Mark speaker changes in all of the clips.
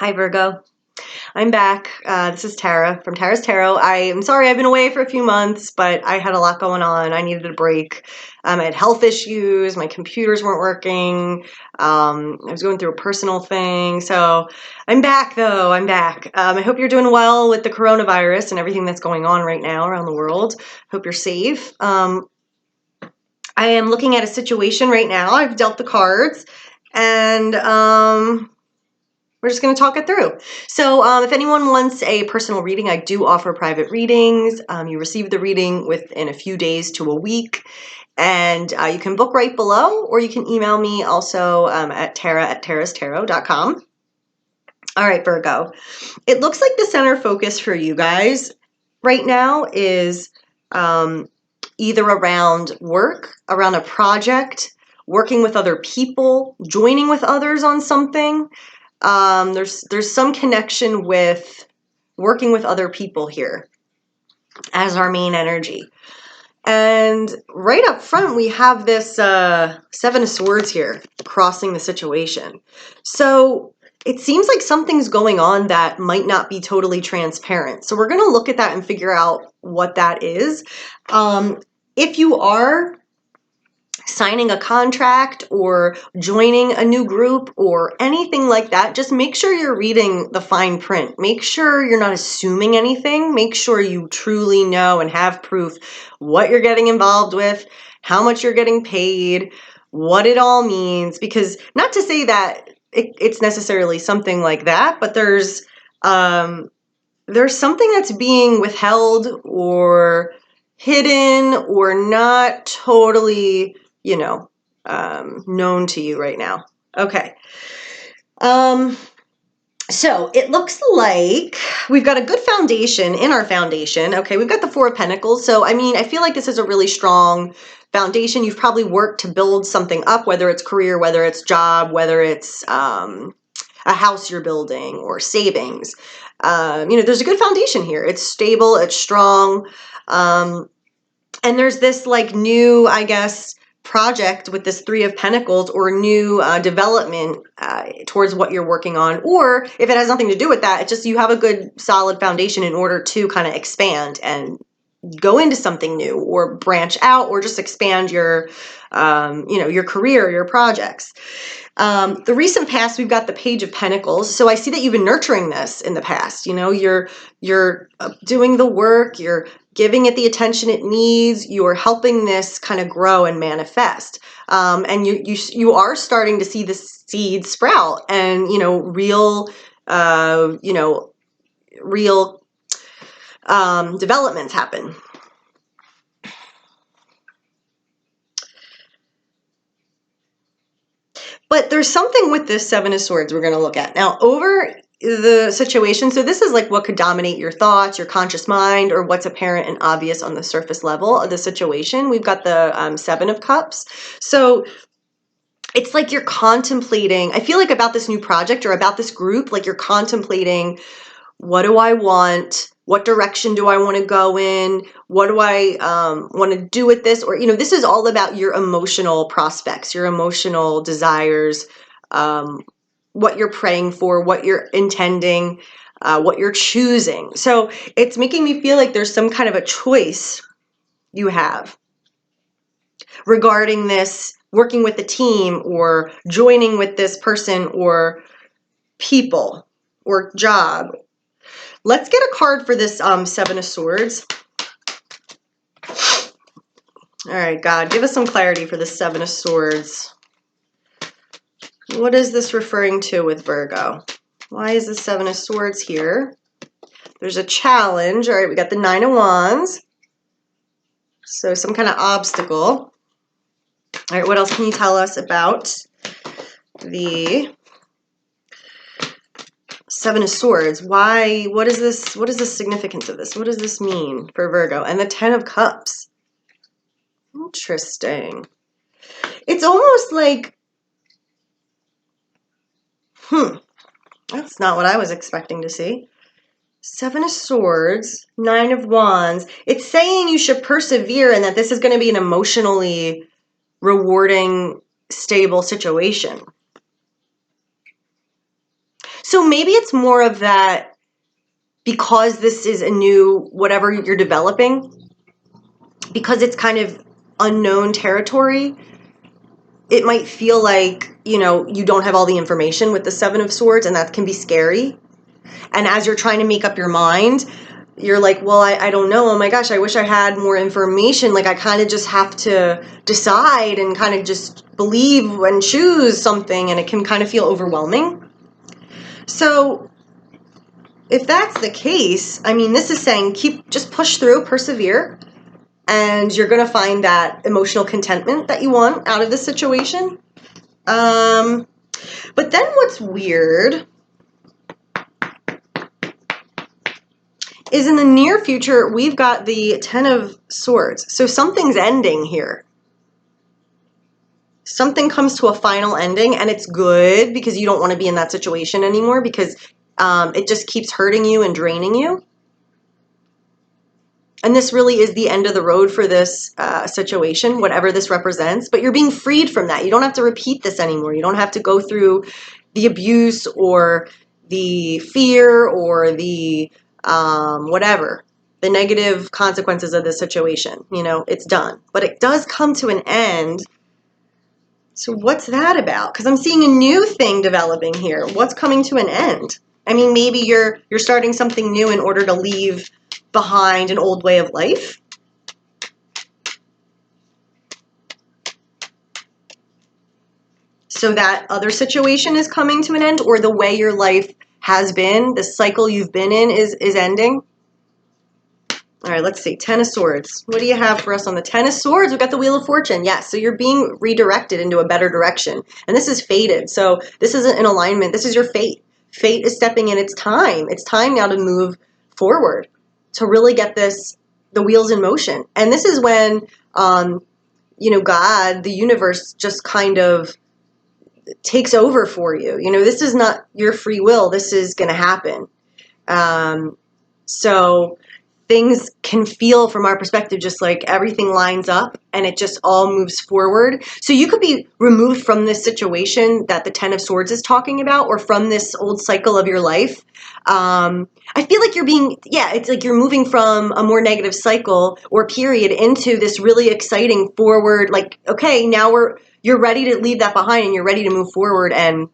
Speaker 1: Hi, Virgo. I'm back. This is Tara from Tara's Tarot. I'm sorry I've been away for a few months, but I had a lot going on. I needed a break. I had health issues. My computers weren't working. I was going through a personal thing. So I'm back, though. I'm back. I hope you're doing well with the coronavirus and everything that's going on right now around the world. Hope you're safe. I am looking at a situation right now. I've dealt the cards, and we're just going to talk it through. So if anyone wants a personal reading, I do offer private readings. You receive the reading within a few days to a week. And you can book right below, or you can email me also at tara@tarastarot.com. All right, Virgo. It looks like the center focus for you guys right now is either around work, around a project, working with other people, joining with others on something. There's some connection with working with other people here as our main energy. And right up front, we have this Seven of Swords here crossing the situation. So it seems like something's going on that might not be totally transparent. So we're going to look at that and figure out what that is. If you are signing a contract or joining a new group or anything like that, just make sure you're reading the fine print. Make sure you're not assuming anything. Make sure you truly know and have proof what you're getting involved with, how much you're getting paid, what it all means. Because not to say that it's necessarily something like that, but there's something that's being withheld or hidden or not totally known to you right now. Okay. So it looks like we've got a good foundation in our foundation. Okay, we've got the Four of Pentacles. So, I mean, I feel like this is a really strong foundation. You've probably worked to build something up, whether it's career, whether it's job, whether it's a house you're building or savings. There's a good foundation here. It's stable, it's strong. And there's this like new, I guess, project with this Three of Pentacles or new development towards what you're working on. Or if it has nothing to do with that, it's just you have a good solid foundation in order to kind of expand and go into something new or branch out or just expand your career, your projects. The recent past, we've got the Page of Pentacles. So I see that you've been nurturing this in the past. You're doing the work, you're giving it the attention it needs, you're helping this kind of grow and manifest. And you are starting to see the seed sprout and, real developments happen. But there's something with this Seven of Swords we're going to look at. Now, over the situation, so this is like what could dominate your thoughts, your conscious mind, or what's apparent and obvious on the surface level of the situation. We've got the Seven of Cups. So it's like you're contemplating, I feel like about this new project or about this group, like you're contemplating, what do I want? What direction do I want to go in? What do I want to do with this? Or, this is all about your emotional prospects, your emotional desires, what you're praying for, what you're intending, what you're choosing. So it's making me feel like there's some kind of a choice you have regarding this, working with the team or joining with this person or people or job. Let's get a card for this Seven of Swords. All right, God, give us some clarity for this Seven of Swords. What is this referring to with Virgo? Why is the Seven of Swords here? There's a challenge. All right, we got the Nine of Wands. So some kind of obstacle. All right, what else can you tell us about the Seven of Swords? Why? What is this? What is the significance of this? What does this mean for Virgo? And the Ten of Cups. Interesting. It's almost like, that's not what I was expecting to see. Seven of Swords, Nine of Wands. It's saying you should persevere and that this is going to be an emotionally rewarding, stable situation. So maybe it's more of that, because this is a new whatever you're developing, because it's kind of unknown territory, it might feel like, you don't have all the information with the Seven of Swords, and that can be scary. And as you're trying to make up your mind, you're like, well, I don't know. Oh my gosh, I wish I had more information. Like, I kind of just have to decide and kind of just believe and choose something, and it can kind of feel overwhelming. So if that's the case, I mean, this is saying just push through, persevere, and you're going to find that emotional contentment that you want out of this situation. But then what's weird is in the near future, we've got the Ten of Swords. So something's ending here. Something comes to a final ending, and it's good because you don't want to be in that situation anymore, because it just keeps hurting you and draining you. And this really is the end of the road for this situation, whatever this represents. But you're being freed from that. You don't have to repeat this anymore. You don't have to go through the abuse or the fear or the whatever, the negative consequences of this situation. It's done. But it does come to an end. So what's that about? Because I'm seeing a new thing developing here. What's coming to an end? I mean, maybe you're starting something new in order to leave behind an old way of life. So that other situation is coming to an end, or the way your life has been, the cycle you've been in is ending. All right, let's see. Ten of Swords. What do you have for us on the Ten of Swords? We've got the Wheel of Fortune. Yes, so you're being redirected into a better direction. And this is fated. So this isn't an alignment. This is your fate. Fate is stepping in. It's time. It's time now to move forward, to really get the wheels in motion. And this is when, God, the universe, just kind of takes over for you. This is not your free will. This is going to happen. So things can feel, from our perspective, just like everything lines up and it just all moves forward. So you could be removed from this situation that the Ten of Swords is talking about, or from this old cycle of your life. I feel like it's like you're moving from a more negative cycle or period into this really exciting forward, like, okay, now you're ready to leave that behind and you're ready to move forward and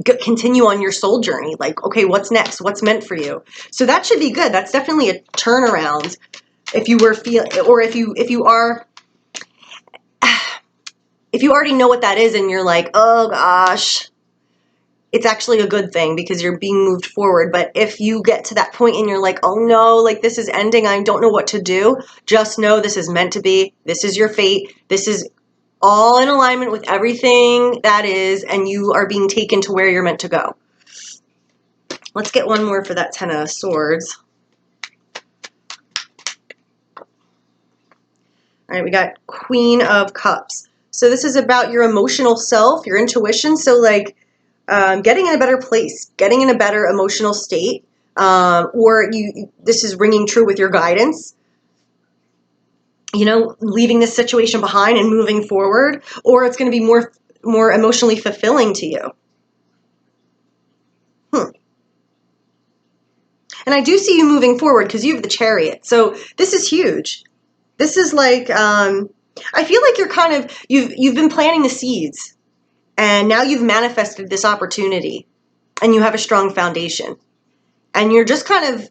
Speaker 1: continue on your soul journey. Like, okay, what's next? What's meant for you? So that should be good. That's definitely a turnaround. If you already know what that is and you're like, oh gosh, it's actually a good thing because you're being moved forward. But if you get to that point and you're like, oh no, like this is ending, I don't know what to do, just know this is meant to be. This is your fate. This is all in alignment with everything that is, and you are being taken to where you're meant to go. Let's get one more for that Ten of Swords. All right, we got Queen of Cups. So this is about your emotional self, your intuition. So like getting in a better place, getting in a better emotional state, or this is ringing true with your guidance. Leaving this situation behind and moving forward, or it's going to be more emotionally fulfilling to you. And I do see you moving forward because you have the Chariot. So this is huge. This is like, I feel like you've been planting the seeds, and now you've manifested this opportunity, and you have a strong foundation, and you're just kind of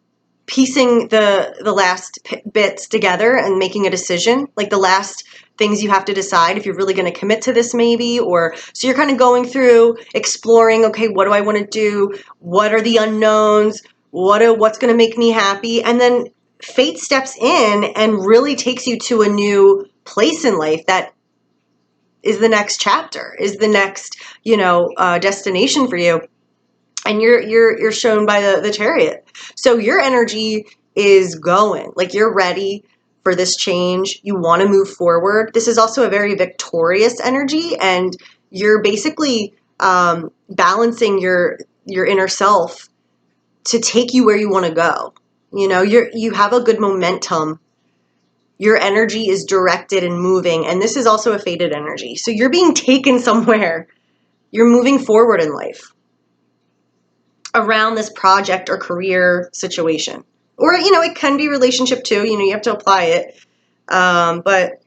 Speaker 1: piecing the last bits together and making a decision, like the last things you have to decide if you're really going to commit to this, maybe. Or so you're kind of going through exploring, okay, what do I want to do? What are the unknowns? What's going to make me happy? And then fate steps in and really takes you to a new place in life that is the next chapter, is the next destination for you. And you're shown by the Chariot. So your energy is going, like you're ready for this change. You want to move forward. This is also a very victorious energy, and you're basically balancing your inner self to take you where you want to go. You have a good momentum. Your energy is directed and moving, and this is also a fated energy. So you're being taken somewhere. You're moving forward in life. around this project or career situation. Or, it can be relationship too. You have to apply it. But,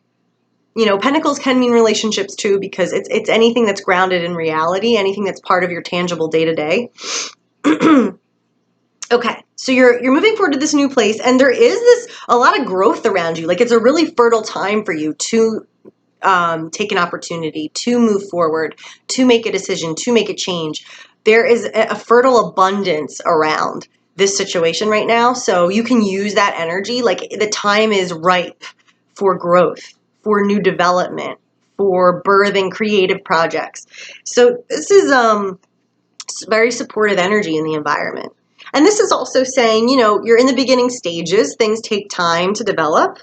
Speaker 1: pentacles can mean relationships too, because it's anything that's grounded in reality, anything that's part of your tangible day-to-day. Okay, so you're moving forward to this new place, and there is a lot of growth around you. Like, it's a really fertile time for you to take an opportunity, to move forward, to make a decision, to make a change. There is a fertile abundance around this situation right now, so you can use that energy. Like, the time is ripe for growth, for new development, for birthing creative projects. So this is very supportive energy in the environment. And this is also saying, you're in the beginning stages. Things take time to develop,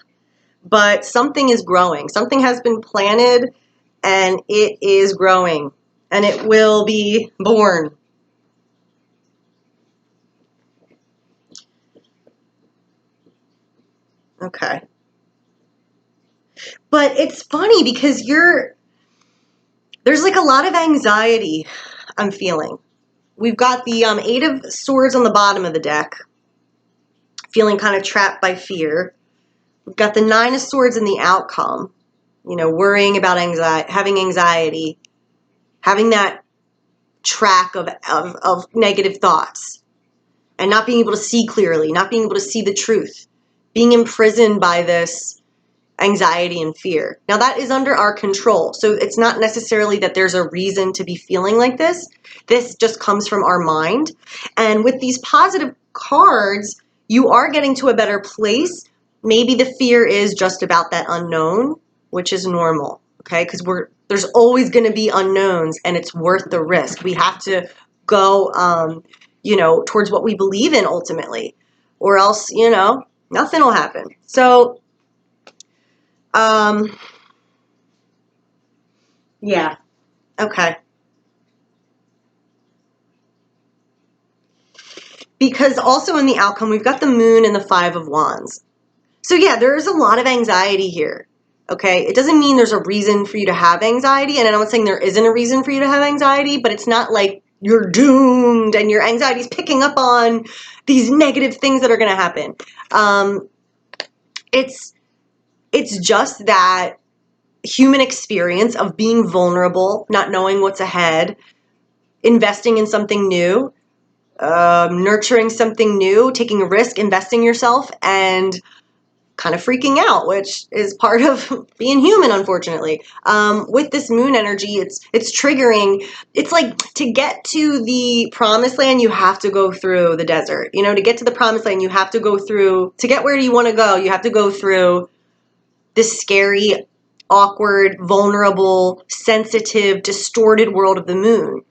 Speaker 1: but something is growing. Something has been planted, and it is growing, and it will be born. Okay. But it's funny because there's like a lot of anxiety I'm feeling. We've got the Eight of Swords on the bottom of the deck, feeling kind of trapped by fear. We've got the Nine of Swords in the outcome, worrying about anxiety, having that track of negative thoughts, and not being able to see clearly, not being able to see the truth, being imprisoned by this anxiety and fear. Now, that is under our control. So it's not necessarily that there's a reason to be feeling like this. This just comes from our mind. And with these positive cards, you are getting to a better place. Maybe the fear is just about that unknown, which is normal, okay? Because there's always going to be unknowns, and it's worth the risk. We have to go, towards what we believe in ultimately, or else, nothing will happen. So, yeah. Okay. Because also in the outcome, we've got the Moon and the Five of Wands. So yeah, there is a lot of anxiety here. Okay. It doesn't mean there's a reason for you to have anxiety. And I'm not saying there isn't a reason for you to have anxiety, but it's not like you're doomed and your anxiety is picking up on these negative things that are going to happen. It's just that human experience of being vulnerable, not knowing what's ahead, investing in something new, nurturing something new, taking a risk, investing yourself, and kind of freaking out, which is part of being human, unfortunately. With this moon energy, it's triggering. It's like, to get to the promised land, you have to go through the desert. To get to the promised land, you have to go through, to get where you want to go, you have to go through this scary, awkward, vulnerable, sensitive, distorted world of the moon.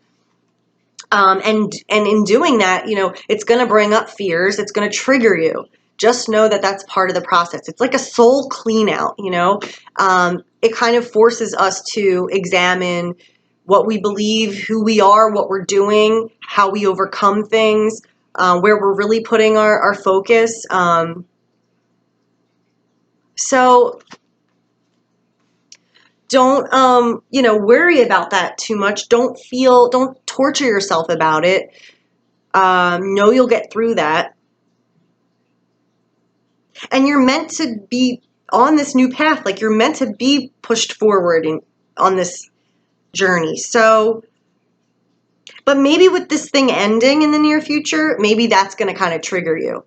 Speaker 1: And in doing that, it's going to bring up fears. It's going to trigger you. Just know that that's part of the process. It's like a soul clean out, it kind of forces us to examine what we believe, who we are, what we're doing, how we overcome things, where we're really putting our focus. So don't, worry about that too much. Don't torture yourself about it. Know you'll get through that. And you're meant to be on this new path. Like, you're meant to be pushed forward on this journey. So, but maybe with this thing ending in the near future, maybe that's going to kind of trigger you.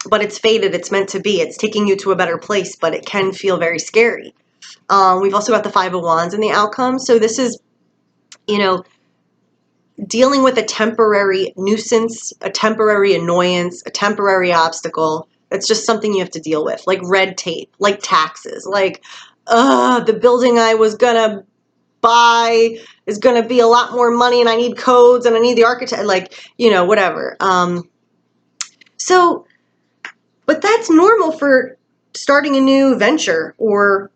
Speaker 1: But it's fated. It's meant to be. It's taking you to a better place, but it can feel very scary. We've also got the Five of Wands in the outcome. So this is, dealing with a temporary nuisance, a temporary annoyance, a temporary obstacle. It's just something you have to deal with, like red tape, like taxes, like, the building I was gonna buy is gonna be a lot more money, and I need codes, and I need the architect, like, whatever. So, but that's normal for starting a new venture or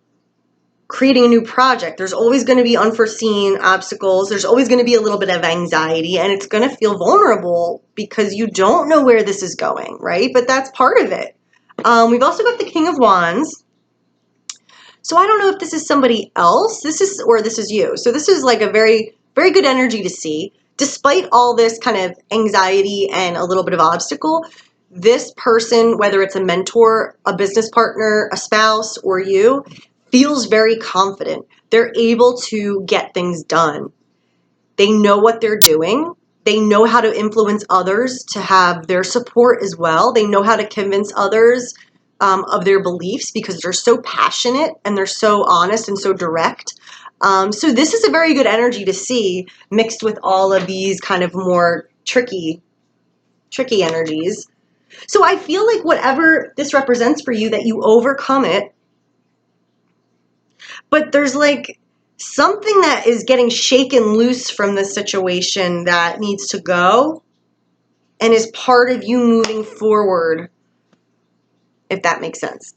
Speaker 1: creating a new project. There's always going to be unforeseen obstacles. There's always going to be a little bit of anxiety, and it's going to feel vulnerable because you don't know where this is going, right? But that's part of it. We've also got the King of Wands. So I don't know if this is somebody else, or this is you. So this is like a very, very good energy to see. despite all this kind of anxiety and a little bit of obstacle, this person, whether it's a mentor, a business partner, a spouse, or you, feels very confident. They're able to get things done. They know what they're doing. They know how to influence others to have their support as well. They know how to convince others of their beliefs because they're so passionate and they're so honest and so direct. So this is a very good energy to see mixed with all of these kind of more tricky energies. So I feel like whatever this represents for you, that you overcome it, but there's like something that is getting shaken loose from this situation that needs to go and is part of you moving forward, if that makes sense.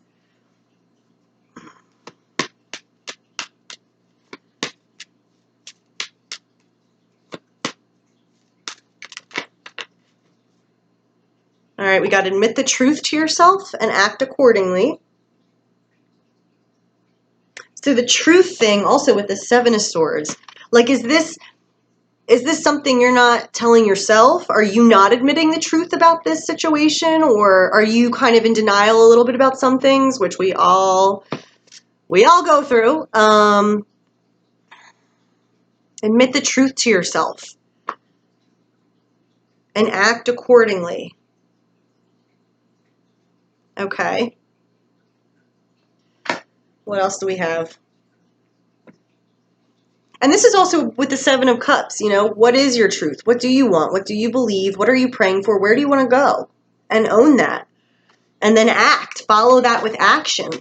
Speaker 1: All right, we got to admit the truth to yourself and act accordingly. So the truth thing also with the Seven of Swords, like, is this something you're not telling yourself? Are you not admitting the truth about this situation? Or are you kind of in denial a little bit about some things, which we all go through? Admit the truth to yourself and act accordingly. Okay. What else do we have? And this is also with the Seven of Cups, what is your truth? What do you want? What do you believe? What are you praying for? Where do you want to go? And own that. And then act. Follow that with action.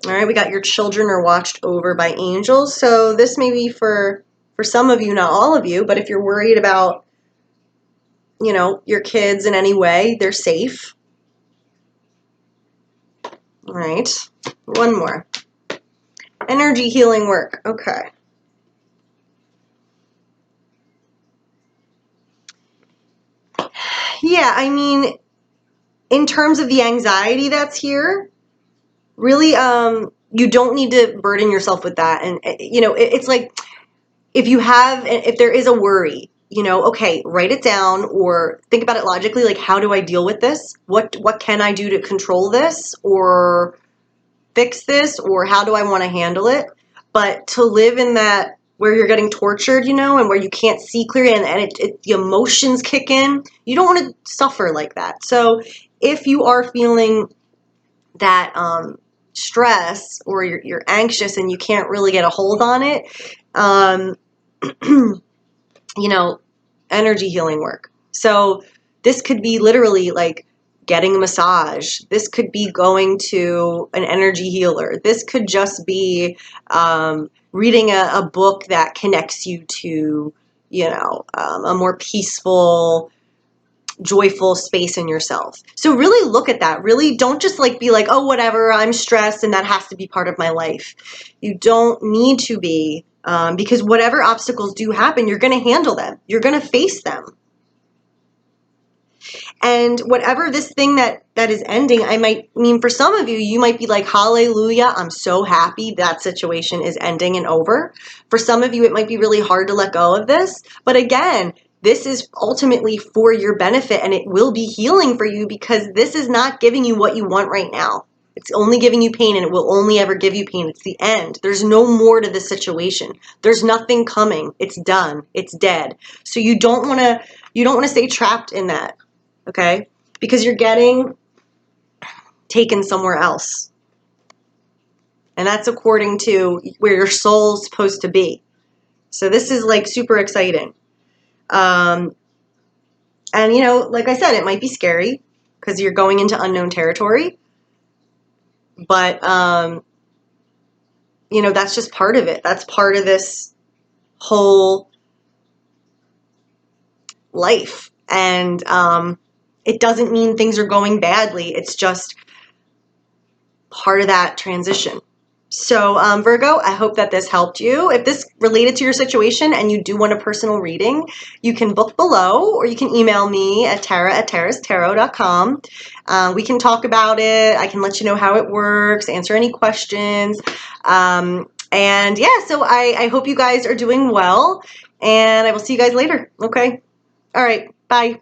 Speaker 1: All right, we got your children are watched over by angels. So this may be for some of you, not all of you, but if you're worried about, your kids in any way, they're safe. All right, one more. Energy healing work. Okay. Yeah, I mean, in terms of the anxiety that's here, really, you don't need to burden yourself with that. And, it's like, if there is a worry, okay, write it down or think about it logically. Like, how do I deal with this? What can I do to control this or fix this? Or how do I want to handle it? But to live in that where you're getting tortured, and where you can't see clearly and the emotions kick in, you don't want to suffer like that. So if you are feeling that stress or you're anxious and you can't really get a hold on it, energy healing work. So this could be literally like getting a massage. This could be going to an energy healer. This could just be reading a book that connects you to, a more peaceful, joyful space in yourself. So really look at that. Really don't just be like, oh, whatever, I'm stressed and that has to be part of my life. You don't need to be, because whatever obstacles do happen, you're going to handle them. You're going to face them. And whatever this thing that is ending, for some of you, you might be like, hallelujah, I'm so happy that situation is ending and over. For some of you, it might be really hard to let go of this. But again, this is ultimately for your benefit and it will be healing for you because this is not giving you what you want right now. It's only giving you pain and it will only ever give you pain. It's the end. There's no more to this situation. There's nothing coming. It's done. It's dead. So you don't want to stay trapped in that. Okay? Because you're getting taken somewhere else. And that's according to where your soul's supposed to be. So this is super exciting. And like I said, it might be scary because you're going into unknown territory. But, that's just part of it. That's part of this whole life. And it doesn't mean things are going badly. It's just part of that transition. So, Virgo, I hope that this helped you. If this related to your situation and you do want a personal reading, you can book below or you can email me at tara@tarastarot.com. We can talk about it. I can let you know how it works, answer any questions. And yeah, so I hope you guys are doing well, and I will see you guys later. Okay. All right. Bye.